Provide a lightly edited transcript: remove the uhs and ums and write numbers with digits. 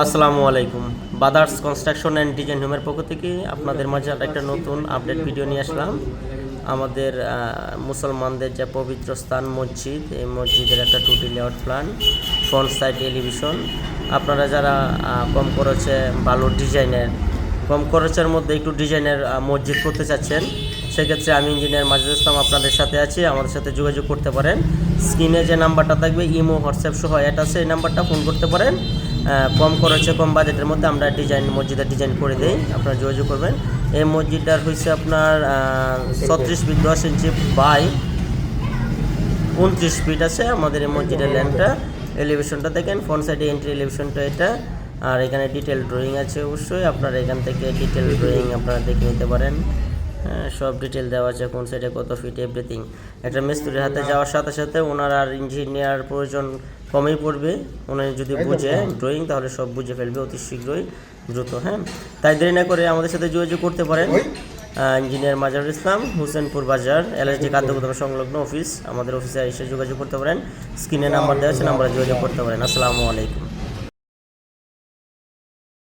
আসসালামু আলাইকুম। বাদার্স construction and design হোমের পক্ষ থেকে আপনাদের মাঝে একটা নতুন আপডেট ভিডিও নিয়ে আসলাম। আমাদের মুসলমানদের যে পবিত্র স্থান মসজিদ, এই মসজিদের একটা 2D layout plan, front side elevation. আপনারা যারা কম খরচের মধ্যে একটু ডিজাইনের মসজিদ করতে চাচ্ছেন, সেক্ষেত্রে আমি ইঞ্জিনিয়ার মাজেদুল ইসলাম আপনাদের সাথে আছি। আমাদের সাথে যোগাযোগ করতে পারেন। স্ক্রিনে যে নাম্বারটা থাকবে, ইমো, হোয়াটসঅ্যাপ সহ অ্যাড আছে, এই নাম্বারটা ফোন করতে পারেন। কম খরচে, কম বাজেটের মধ্যে আমরা মসজিদের ডিজাইন করে দিই, আপনারা যোগাযোগ করবেন। এই মসজিদটার হচ্ছে আপনার 36 ফিট 10 ইঞ্চি বাই 29 ফিট আছে আমাদের এই মসজিদের ল্যান্ডটা। এলিভেশনটা দেখেন, ফ্রন্ট সাইডে এন্ট্রি এলিভেশনটা এটা। আর এখানে ডিটেল ড্রয়িং আছে, অবশ্যই আপনারা এখান থেকে ডিটেল ড্রয়িং আপনারা দেখে নিতে পারেন। সব ডিটেল দেওয়া আছে, কোন সাইডে কত ফিট, এভরিথিং। একটা মিস্ত্রির হাতে যাওয়ার সাথে সাথে ওনার আর ইঞ্জিনিয়ার প্রয়োজন কমেই পড়বে। উনি যদি বুঝে ড্রয়িং, তাহলে সব বুঝে ফেলবে অতি শীঘ্রই, দ্রুত। তাই দেরি না করে আমাদের সাথে যোগাযোগ করতে পারেন। ইঞ্জিনিয়ার মাজেদুল ইসলাম, হুসেনপুর বাজার, এলএসডি খাদ্য গুদাম সংলগ্ন অফিস। আমাদের অফিসে এসে যোগাযোগ করতে পারেন। স্ক্রিনে নাম্বার দেওয়া আছে, নাম্বারে যোগাযোগ করতে পারেন। আসসালামু আলাইকুম।